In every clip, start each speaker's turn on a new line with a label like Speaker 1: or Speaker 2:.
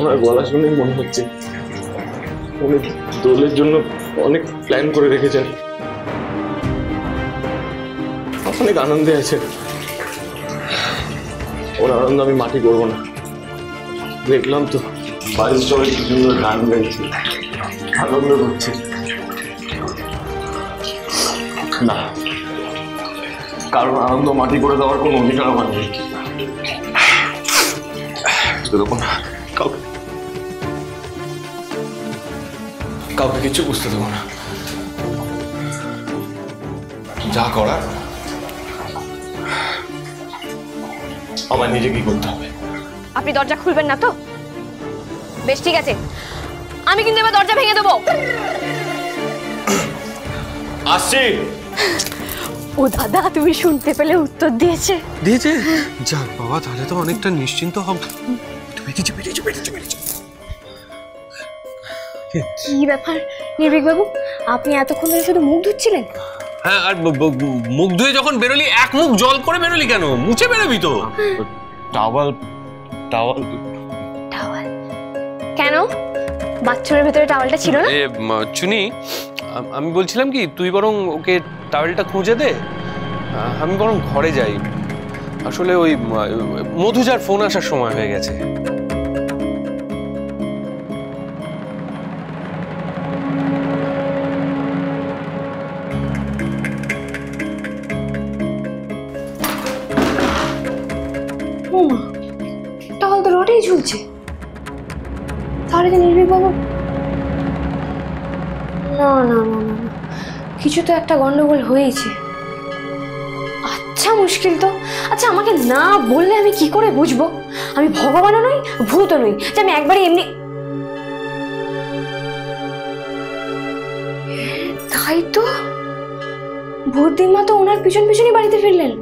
Speaker 1: আমার গলা শুনে মনে হচ্ছে উনি দোলের জন্য অনেক প্ল্যান করে রেখেছেন, অনেক আনন্দে আছেন। ওর আনন্দ আমি মাটি করবো না। দেখলাম তো বাড়ির সবাই কি সুন্দর গান গাইছে, আনন্দ করছে। না, কারণ আনন্দ মাটি করে দেওয়ার কোনো অধিকার আমার নেই। কাউকে কিছু বুঝতে দেবো না। যা করার আমার নিজেকেই করতে হবে।
Speaker 2: আপনি দরজা খুলবেন না তো? বেশ, ঠিক আছে, আমি কিন্তু এবার দরজা ভেঙে দেবো।
Speaker 1: আসছি।
Speaker 2: ও দাদা, তুমি শুনতে পেলে উত্তর দিয়েছে?
Speaker 3: যাক বাবা, তাহলে তো অনেকটা নিশ্চিন্ত হব।
Speaker 2: কি ব্যাপার নির্ভীক বাবু, আপনি এতক্ষণ ধরে শুধু মুখ ধুচ্ছিলেন?
Speaker 3: হ্যাঁ, আর মুখ ধুয়ে যখন বেরোলি এক মুখ জল করে বেরোলি কেন? মুছে বেরোবি তো।
Speaker 1: টাওয়াল
Speaker 2: কেন? বাথরুমের ভেতরে টাওয়ালটা ছিল না?
Speaker 3: চুনি, আমি বলছিলাম কি, তুই বরং ওকে টাওয়েলটা খুঁজে দে, আমি বরং ঘরে যাই। আসলে ওই মধুজার ফোন আসার সময় হয়ে গেছে।
Speaker 2: টাওয়াল তো রোডেই ঝুলছে, তাহলে কি নির্ভীক বাবু? না না না না, কিছু তো একটা গন্ডগোল হয়েছে। আচ্ছা, মুশকিল তো। আচ্ছা, আমাকে না বললে আমি কি করে বুঝবো? আমি ভগবানও নই, ভূতও নই যে আমি একবারই এমনি। তাই তো, ভূত দিনমা তো ওনার পিছন পিছনই বাড়িতে ফিরলেন।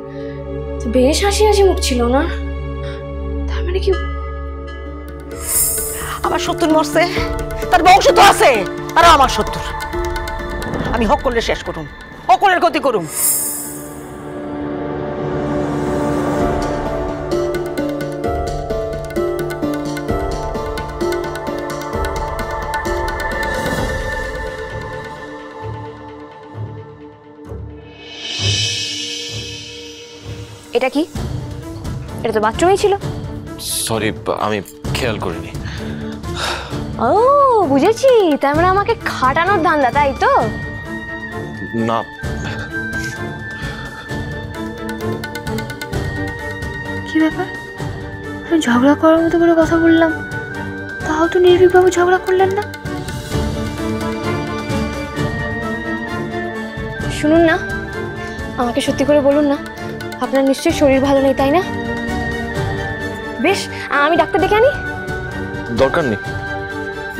Speaker 2: বেশ হাসি হাসি মুখ ছিল না? তার মানে কি
Speaker 4: আমার শত্রু মরছে, তার বংশ তো আছে, তারা আমার শত্রু। আমি হক করলে শেষ করুম, অকলের গতি করুম।
Speaker 2: এটা কি? এটা তো বাথরুমেই ছিল।
Speaker 1: সরি, আমি খেয়াল করিনি।
Speaker 2: ও, বুঝেছি, তার মানে আমাকে খাটানোর ধান্দা, তাই তো?
Speaker 1: না,
Speaker 2: কি ব্যাপার, আমি ঝগড়া করার মতো করে কথা বললাম, তাও তো নির্ভীক বাবু ঝগড়া করলেন না। শুনুন না, আমাকে সত্যি করে বলুন না, আপনার নিশ্চয়ই শরীর ভালো নেই, তাই না? বেশ, আমি ডাক্তার ডেকে আনি।
Speaker 1: দরকার নেই।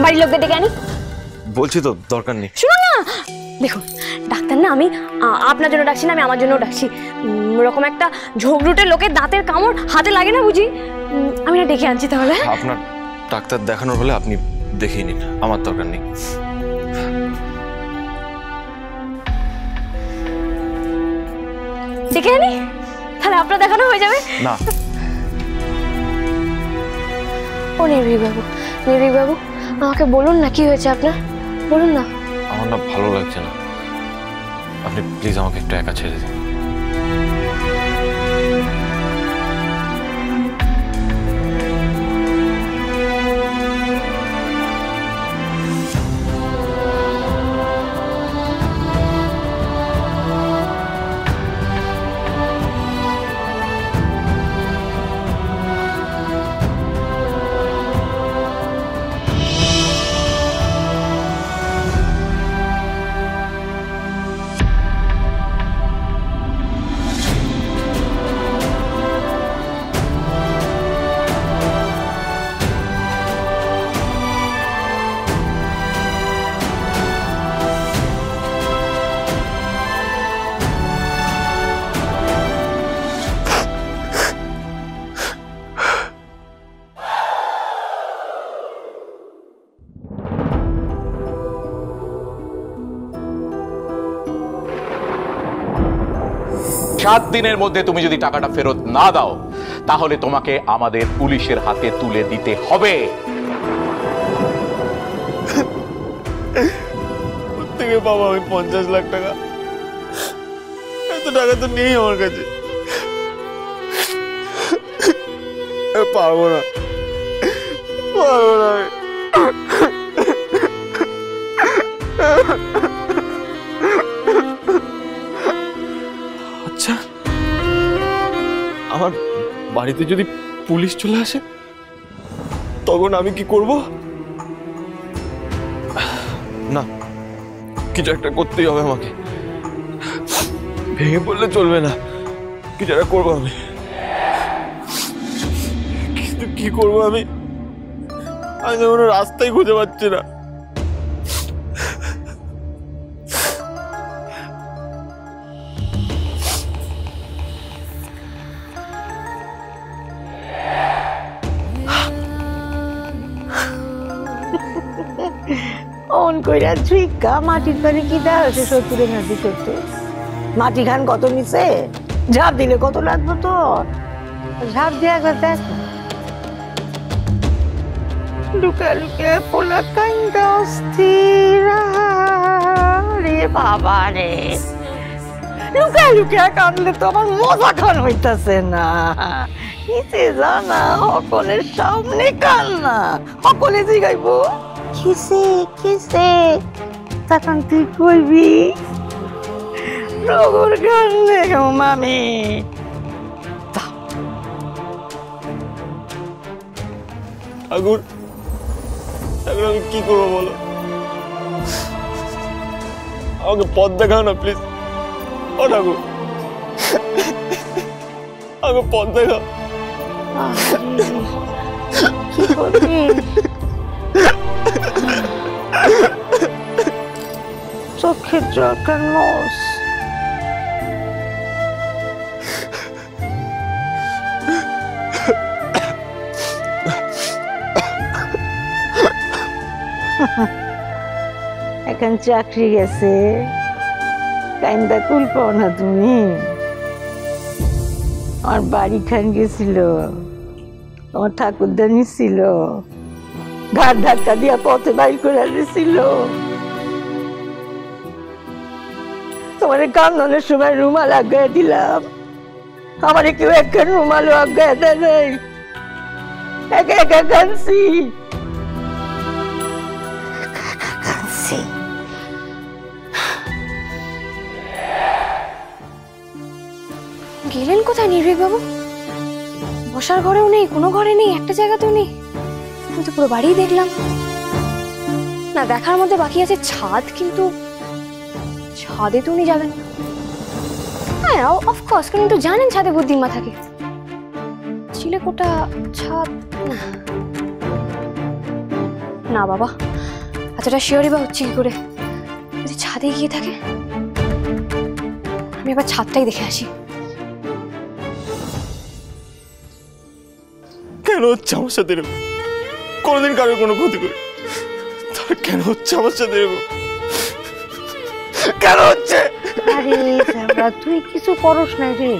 Speaker 2: বাড়ির লোকদের ডেকে আনি।
Speaker 1: বলছি তো দরকার নেই।
Speaker 2: শুনুন না, দেখুন ডাক্তার না আমি আপনার জন্য ডাকছি না, আমি আমার জন্য ডাকছি। ওরকম একটা ঝোগরুটে লোকের দাঁতের কামড় হাতে লাগে না বুঝি? আমি না ডেকে আনছি তাহলে।
Speaker 1: আপনার ডাক্তার দেখানোর হলে আপনি দেখিয়ে নিন, আমার দরকার নেই।
Speaker 2: ডেকে আনি, তাহলে আপনার দেখানো হয়ে যাবে।
Speaker 1: না।
Speaker 2: ও নির্ভীক বাবু, নির্ভীক বাবু, আমাকে বলুন না কি হয়েছে আপনার, বলুন না।
Speaker 1: আমার না ভালো লাগছে না, আপনি প্লিজ আমাকে একটু একা ছেড়ে দিন।
Speaker 5: সাত দিনের মধ্যে তুমি যদি টাকাটা ফেরত না দাও তাহলে তোমাকে আমাদের পুলিশের হাতে তুলে দিতে হবে।
Speaker 1: থেকে পাবো আমি 50 লাখ টাকা? এত টাকা তো নেই আমার কাছে। পারবো না, পারবো না আমি। আচ্ছা, আমার বাড়িতে যদি পুলিশ চলে আসে তখন আমি কি করব? না, কিছু একটা করতেই হবে আমাকে। ভেঙে পড়লে চলবে না, কিছু একটা করবো আমি। কিন্তু কি করবো আমি? আমি কোনো রাস্তাই খুঁজে পাচ্ছি না।
Speaker 4: অন কইরা ঝুইকা মাটির পারে কি দেওয়া হয়েছে? 70 না 70? মাটি খান কত নিছে? ঝাঁপ দিলে কত লাগবে তোর? ঝাঁপ দিয়ে একবার দেখ। লুকা লুকা পোলা কান্দা অস্থির রে বাবা রে। লুকা লুকা কান্দলে তো আমার মজা খান হইতাছে না। কিসে জানা সকলের সামনে কান্না, সকলে জিগাইব কিসে কিসে, তখন তুই কইবি রগর কান্দে গো মামি।
Speaker 1: ঠাকুর, ঠাকুর আমি কি করবো বলো? আমাকে পথ দেখাও না প্লিজ। ও ঠাকুর, আমাকে পথ দেখাও।
Speaker 4: কি করবি? চোখের জল কেন মস? এখন চাকরি গেছে, কাইন্দা কুল পাও না তুমি? আমার বাড়ি খান গেছিল, তোমার ঠাকুরদা নিছিল, ঘাট ধাক্কা দিয়া পথে বাইর করে দিছিল। তোমার কান্দনের সময় রুমাল আগায় দিলাম, আমার কেউ একটা রুমালও আগায় দেয় নাই। একা একা কাঁদছি, কাঁদছি।
Speaker 2: গেলেন কোথায় নির্ভীক বাবু? বসার ঘরেও নেই, কোনো ঘরে নেই, একটা জায়গাতেও নেই। আমি তো পুরো বাড়ি দেখলাম না। দেখার মধ্যে বাকি আছে ছাদ, কিন্তু ছাদে তো উনি যাবেন না। হ্যাঁ অফকোর্স, কারণ তো জানেন ছাদে বুদ্ধিমা থাকে। চিলেকোটা ছাদ না বাবা, এতটা শিওরই বা হচ্ছে কি করে? যদি ছাদে গিয়ে থাকে, আমি এবার ছাদটাই দেখে আসি।
Speaker 1: কেন হচ্ছে আমার সাথে এরকম? কোনোদিন কারোর কোনো ক্ষতি করি, তার কেন হচ্ছে আমার সাথে এরকম? কেন হচ্ছে?
Speaker 4: আরে তুই কিছু করস নাই রে,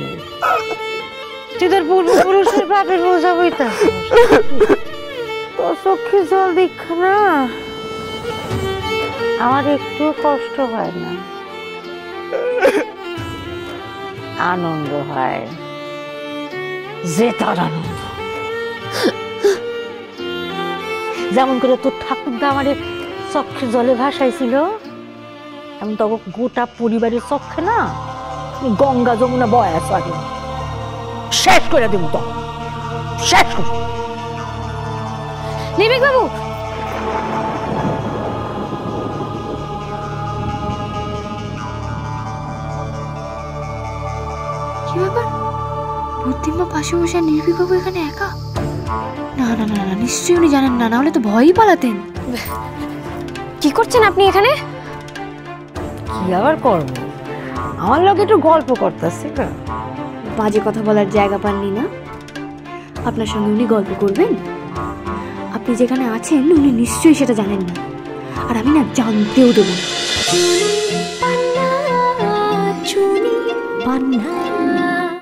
Speaker 4: তুই তোর পূর্বপুরুষের বাপের বোঝা বইতাস। তোর চোখে জল দেখ না, আমার একটু কষ্ট হয় না, আনন্দ হয়। যে তার আনন্দ, যেমন করে তোর ঠাকুরদা আমাদের চক্ষে জলে ভাসাইছিল, এমন তো গোটা পরিবারের চক্ষে না গঙ্গা যমুনা বয়া সারি শেষ করে দেব। তো শেষ করে
Speaker 2: নির্ভীক বাবু, কি ব্যাপার? বুদ্ধিমা পাশে বসে, নির্ভীক বাবু এখানে একা? না না না না, নিশ্চয়ই উনি জানেন না, নাহলে তো ভয়ই পালাতেন। কি করছেন আপনি এখানে?
Speaker 4: কি আবার করবো, আমার লোক একটু গল্প করতেছে।
Speaker 2: বাজে কথা বলার জায়গা পাননি না? আপনার সঙ্গে উনি গল্প করবেন? আপনি যেখানে আছেন উনি নিশ্চয়ই সেটা জানেন না, আর আমি না জানতেও দেব না।